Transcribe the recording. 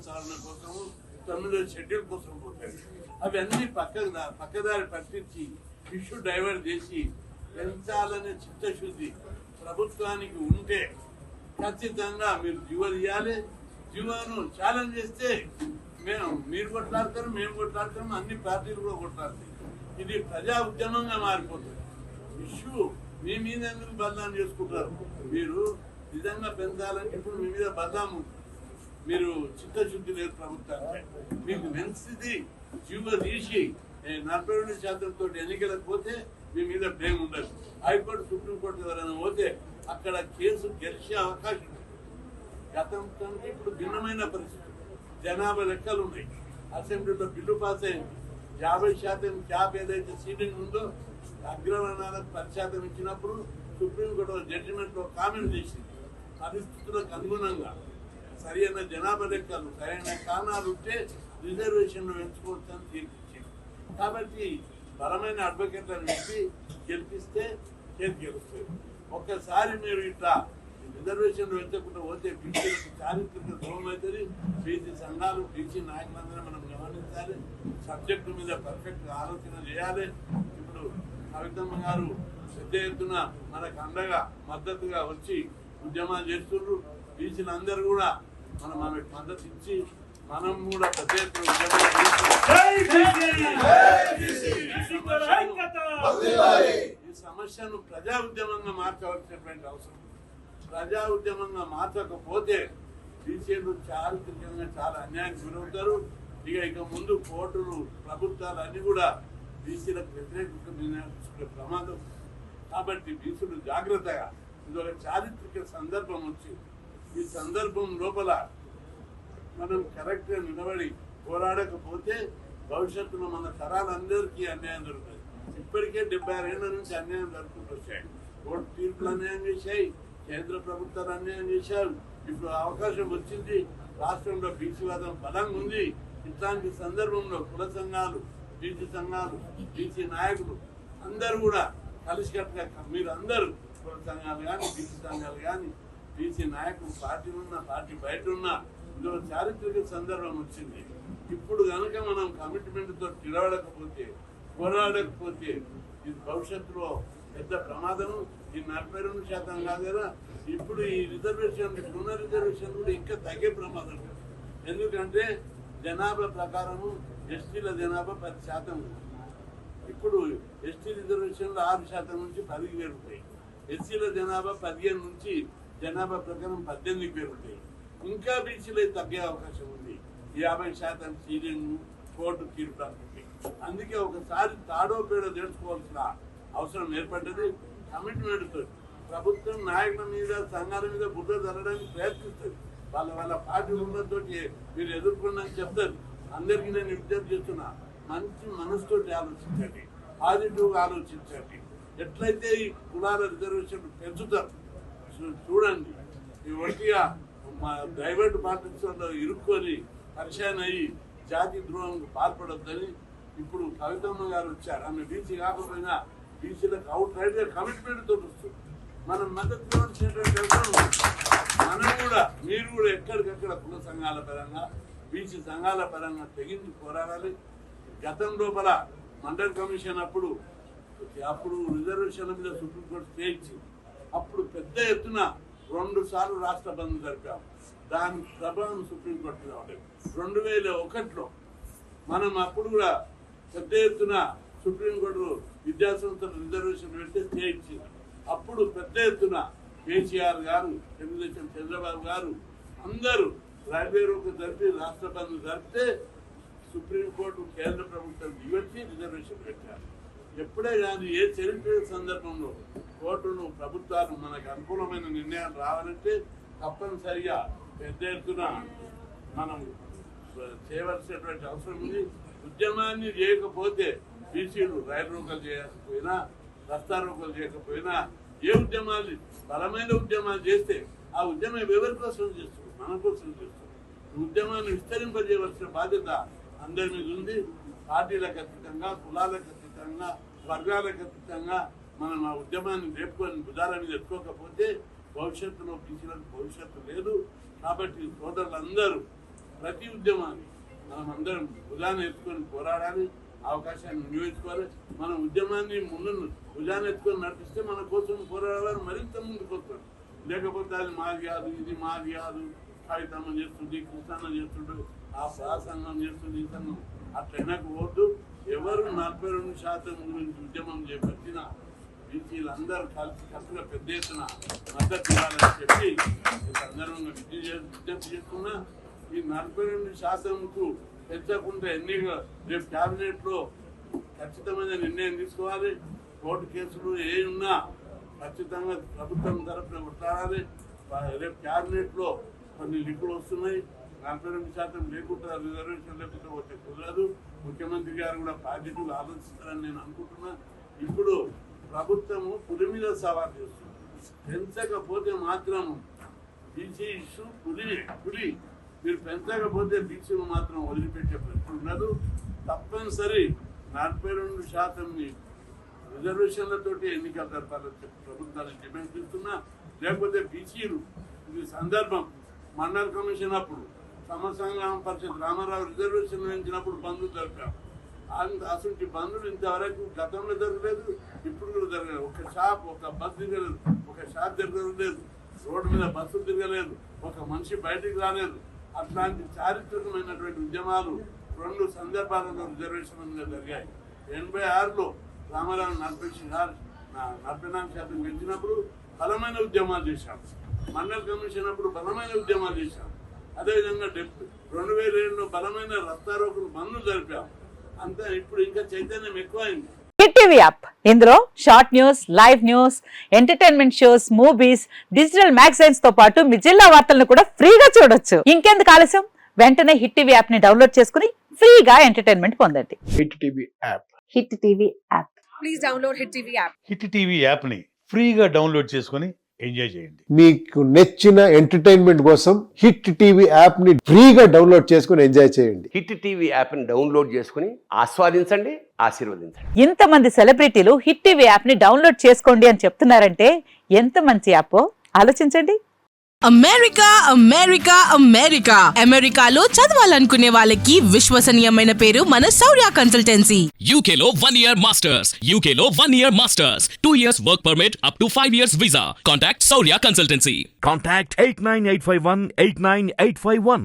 సాధన కోసము 9వ షెడ్యూల్ కోసం పోతాయి. అవన్నీ పక్కదారి పట్టించి ఇష్యూ డైవర్ట్ చేసి పెంచాలనే చిత్తశుద్ధి ప్రభుత్వానికి ఉంటే ఖచ్చితంగా మీరు జీవో తీయాలి. జీవోను ఛాలెంజ్ చేస్తే మీరు కొట్లాడతారు, మేము కొట్లాడతాము, అన్ని పార్టీలు కూడా కొట్లాడతాయి. ఇది ప్రజా ఉద్యమంగా మారిపోతుంది. ఇష్యూ మీ మీద ఎందుకు బదనాం చేసుకుంటారు? మీరు నిజంగా పెంచాలంటే ఇప్పుడు మీ మీద బదనాము, మీరు చిత్తశుద్ధి లేదు ప్రభుత్వానికి. మీకు మంచిది జీవో తీసి 42% ఎన్నికలకు పోతే మీ మీద బ్లేమ్ ఉండదు. హైకోర్టు సుప్రీంకోర్టు ఎవరైనా పోతే అక్కడ కేసు గెలిచే అవకాశం ఉంది. గతం కంటే ఇప్పుడు భిన్నమైన పరిస్థితి. జనాభా లెక్కలు ఉన్నాయి. అసెంబ్లీలో బిల్లు పాస్ అయింది. 50% క్యాప్ ఏదైతే సీటింగ్ ఉందో అగ్రవర్ణాలకు 10% ఇచ్చినప్పుడు సుప్రీంకోర్టు జడ్జిమెంట్లో కామెంట్ చేసింది. పరిస్థితులకు అనుగుణంగా సరైన జనాభా లెక్కలు సరైన కారణాలు ఉంటే రిజర్వేషన్లు పెంచుకోవచ్చు అని తీర్పిచ్చింది. కాబట్టి బలమైన అడ్వకేట్లను పెట్టి గెలిపిస్తే గెలుస్తుంది. ఒక్కసారి మీరు ఇట్లా రిజర్వేషన్లు పెంచకుండా పోతే బీసీలకు చారిత్రక ద్రోహం అవుతుంది. బీసీ సంఘాలు, బీసీ నాయకులందరూ మనం గమనించాలి. సబ్జెక్టు మీద పర్ఫెక్ట్ ఆలోచన చేయాలి. ఇప్పుడు కవితమ్మ గారు పెద్ద ఎత్తున మనకు అండగా మద్దతుగా వచ్చి ఉద్యమాలు చేస్తున్నారు. బీసీలందరూ కూడా మనం ఆమెకు మద్దతు ఇచ్చి మనం కూడా పెద్ద ఎత్తున ఈ సమస్యను ప్రజా ఉద్యమంగా మార్చవలసినటువంటి అవసరం. ప్రజా ఉద్యమంగా మార్చకపోతే బీసీలు చారిత్రకంగా చాలా అన్యాయానికి గురవుతారు. ఇక ముందు కోర్టులు, ప్రభుత్వాలు అన్ని కూడా బీసీలకు వ్యతిరేకంగా నిర్ణయించుకునే ప్రమాదం. కాబట్టి బీసీలు జాగ్రత్తగా, ఇది ఒక చారిత్రక సందర్భం వచ్చింది. ఈ సందర్భం లోపల మనం కరెక్ట్గా నిలబడి పోరాడకపోతే భవిష్యత్తులో మన తరాలందరికీ అన్యాయం జరుగుతుంది. ఇప్పటికే 76 ఏళ్ల నుంచి అన్యాయం జరుగుతూ వచ్చాయి. కోర్టు తీర్పులు అన్యాయం చేశాయి, కేంద్ర ప్రభుత్వాలు అన్యాయం చేశారు. ఇప్పుడు అవకాశం వచ్చింది. రాష్ట్రంలో బీసీవాదం బలంగా ఉంది. ఇట్లాంటి సందర్భంలో కుల సంఘాలు, బీసీ సంఘాలు, బీసీ నాయకులు అందరూ కూడా కలిసికట్టుగా మీరు అందరూ కుల సంఘాలు కానీ, బీసీ సంఘాలు కానీ, బీసీ నాయకులు పార్టీలు ఉన్న పార్టీ బయట ఉన్న ఇందులో చారిత్రక సందర్భం వచ్చింది. ఇప్పుడు కనుక మనం కమిట్మెంట్తో నిలబడకపోతే, పోరాడకపోతే ఇది భవిష్యత్తులో పెద్ద ప్రమాదం. ఈ 42% కాదు కదా, ఇప్పుడు ఈ రిజర్వేషన్, పునర్ రిజర్వేషన్ కూడా ఇంకా తగ్గే ప్రమాదం. ఎందుకంటే జనాభా ప్రకారము ఎస్టీల జనాభా 10%. ఇప్పుడు ఎస్టీ రిజర్వేషన్లు 6% నుంచి 10కి పెరుగుతాయి. ఎస్సీల జనాభా 15 నుంచి జనాభా ప్రకారం 18కి పెరుగుతాయి. ఇంకా బీసీలు తగ్గే అవకాశం ఉంది. 50% సీలింగ్ కోర్టు తీర్పు. అందుకే ఒకసారి తాడో పేడో తెలుసుకోవాల్సిన అవసరం ఏర్పడ్డది. కమిట్మెంట్తో ప్రభుత్వం నాయకుల మీద, సంఘాల మీద బుద్ధ జరగడానికి ప్రయత్నిస్తుంది. వాళ్ళ పార్టీ ఉన్నతో మీరు ఎదుర్కొన్నారని చెప్తారు. అందరికీ నేను విజ్ఞప్తి చేస్తున్నా, మంచి మనసుతోటి ఆలోచించండి, పాజిటివ్గా ఆలోచించండి. ఎట్లయితే ఈ కులాల రిజర్వేషన్ పెంచుతారు చూడండి. ఈ ఒట్టిగా డైవర్ట్ పాలిటిక్స్లో ఇరుక్కొని పరిచయం అయ్యి జాతి ద్రోహంకు పాల్పడొద్దని ఇప్పుడు కవితమ్మ గారు వచ్చారు. ఆమె బీసీ కాకపోయినా బీసీలకు అవుట్ రైట్ గా కమిట్మెంట్ తోటి వస్తుంది. మనం మద్దతు మనం కూడా, మీరు కూడా ఎక్కడికక్కడ కుల సంఘాల పరంగా, బీసీ సంఘాల పరంగా తెగించి పోరాడాలి. గతం లోపల మండల్ కమిషన్ అప్పుడు రిజర్వేషన్ల మీద సుప్రీంకోర్టు స్టే ఇచ్చింది. అప్పుడు పెద్ద ఎత్తున 2 సార్లు రాష్ట్ర బంద్ జరిపాము. దాని ప్రభావం సుప్రీంకోర్టు రావడం. 2001లో మనం అప్పుడు కూడా పెద్ద ఎత్తున సుప్రీంకోర్టు విద్యాసంస్థల రిజర్వేషన్ పెడితే స్టే ఇచ్చింది. అప్పుడు పెద్ద ఎత్తున కేసీఆర్ గారు, తెలుగుదేశం చంద్రబాబు గారు అందరూ రైల్వే రోడ్డు జరిపి రాష్ట్ర బంద్ జరిపితే సుప్రీంకోర్టు కేంద్ర ప్రభుత్వం దిగొచ్చి రిజర్వేషన్ పెట్టారు. ఎప్పుడే కానీ ఏ చరిత్ర సందర్భంలో కోర్టును, ప్రభుత్వాలు మనకు అనుకూలమైన నిర్ణయాలు రావాలంటే తప్పనిసరిగా పెద్ద ఎత్తున మనం చేయవలసినటువంటి అవసరం ఉంది. ఉద్యమాన్ని చేయకపోతే బీసీలు రైలు రోకలు చేయకపోయినా, రస్తా రోకలు చేయకపోయినా, ఏ ఉద్యమాలు బలమైన ఉద్యమాలు చేస్తే ఆ ఉద్యమం ఎవరి కోసం చేస్తుంది? మన కోసం చేస్తుంది. ఉద్యమాన్ని విస్తరింపజేయవలసిన బాధ్యత అందరి మీద ఉంది. పార్టీలకు అతీతంగా, కులాలకు అతీతంగా, వర్గాలకు అతీతంగా మనం ఆ ఉద్యమాన్ని రేపుకొని భుజాల మీద ఎత్తుకోకపోతే భవిష్యత్తులో బీసీలకు భవిష్యత్తు లేదు. కాబట్టి సోదరులందరూ ప్రతి ఉద్యమాన్ని మనం అందరం భుజాన్ని ఎత్తుకొని పోరాడాలి, అవకాశాన్ని వినియోగించుకోవాలి. మన ఉద్యమాన్ని ముందు భుజాన్ని ఎత్తుకొని నడిపిస్తే మన కోసం పోరాడాలని మరింత ముందుకు వస్తారు. లేకపోతే అది మాది కాదు, ఇది మాది కాదు, కవితమ్మ చేస్తుంది, కృష్ణన్న చేస్తుండు, ఆ సంఘం చేస్తుంది, ఈ సంఘం అట్లా వెనక్కి పోద్దు. ఎవరు 42% గురించి ఉద్యమం చేపట్టినా బీసీలందరూ కలిసి కట్టుగా పెద్ద ఎత్తున మద్దతు ఇవ్వాలని చెప్పి ఈ సందర్భంగా విజ్ఞప్తి చేస్తున్నా. ఈ 42%కు పెంచకుండా ఎన్నిక రేపు క్యాబినెట్లో ఖచ్చితమైన నిర్ణయం తీసుకోవాలి. కోర్టు కేసులు ఏ ఉన్నా ఖచ్చితంగా ప్రభుత్వం తరఫున కొట్లాడాలి. రేపు క్యాబినెట్లో కొన్ని లింకులు వస్తున్నాయి. 42% లేకుండా రిజర్వేషన్ లేకుండా వచ్చే కుదరదు. ముఖ్యమంత్రి గారు కూడా పాజిటివ్ ఆలోచిస్తారని నేను అనుకుంటున్నా. ఇప్పుడు ప్రభుత్వము పులి మీద సవాల్ చేస్తుంది. పెంచకపోతే మాత్రం బీసీ ఇష్యూ పులి మీరు పెంచకపోతే బీసీలు మాత్రం వదిలిపెట్టే ప్రశ్న ఉండదు. తప్పనిసరి 42% రిజర్వేషన్లతోటి ఎన్నికలు జరపాలని చెప్పి ప్రభుత్వాన్ని డిమాండ్ చేస్తున్నా. లేకపోతే బీసీలు ఇది సందర్భం మండల కమిషన్ అప్పుడు సమసంగ్రామ పరిషత్ రామారావు రిజర్వేషన్ వేయించినప్పుడు బంధులు జరిపాం. అసలు బంధులు ఇంతవరకు గతంలో జరగలేదు, ఇప్పుడు కూడా జరగలేదు. ఒక షాప్, ఒక బస్సు తిరగలేదు, ఒక షాప్ జరగలేదు, రోడ్డు మీద బస్సులు తిరగలేదు, ఒక మనిషి బయటికి రాలేదు. అట్లాంటి చారిత్రకమైనటువంటి ఉద్యమాలు 2 సందర్భాలలో రిజర్వేషన్ మీద జరిగాయి. 86లో రామారావు 44% పెంచినప్పుడు బలమైన ఉద్యమాలు చేశాం. మండల కమిషన్ అప్పుడు బలమైన ఉద్యమాలు చేశాం. అదేవిధంగా 2007లో బలమైన రస్తారోకులు బంద్లు జరిపాం. అంతా ఇప్పుడు ఇంకా చైతన్యం ఎక్కువైంది. హిట్ టీవీ యాప్, ఇందులో short news, live news, entertainment shows, movies, digital magazines తో పాటు మీ జిల్లా వార్తలను కూడా ఫ్రీగా చూడొచ్చు. ఇంకెందుకు ఆలస్యం, వెంటనే హిట్ టీవీ యాప్ ని డౌన్లోడ్ చేసుకుని ఫ్రీగా ఎంటర్టైన్మెంట్ పొందండి. Hit TV app. Hit TV app. Please download hit TV app. Hit TV యాప్ని ఫ్రీగా డౌన్లోడ్ చేసుకొని ఎంజాయ్ చేయండి. మీకు నచ్చిన ఎంటర్టైన్మెంట్ కోసం హిట్ టీవీ యాప్ ని ఫ్రీగా డౌన్లోడ్ చేసుకొని ఎంజాయ్ చేయండి. హిట్ టీవీ యాప్ని డౌన్లోడ్ చేసుకుని ఆస్వాదించండి, ఆశీర్వదించండి. ఇంతమంది సెలబ్రిటీలు హిట్ టీవీ యాప్ ని డౌన్లోడ్ చేసుకోండి అని చెప్తున్నారంటే ఎంత మంచి యాప్ ఆలోచించండి. అమెరికా అమెరికా అమెరికా అమెరికాలో చదవాలనుకునే వాళ్ళకి విశ్వసనీయమైన పేరు మన శౌర్య కన్సల్టెన్సీ. UK లో 1 year masters, UK లో 1 year masters, 2 years work permit up to 5 years visa. Contact Saurya Consultancy. Contact 89851 89851.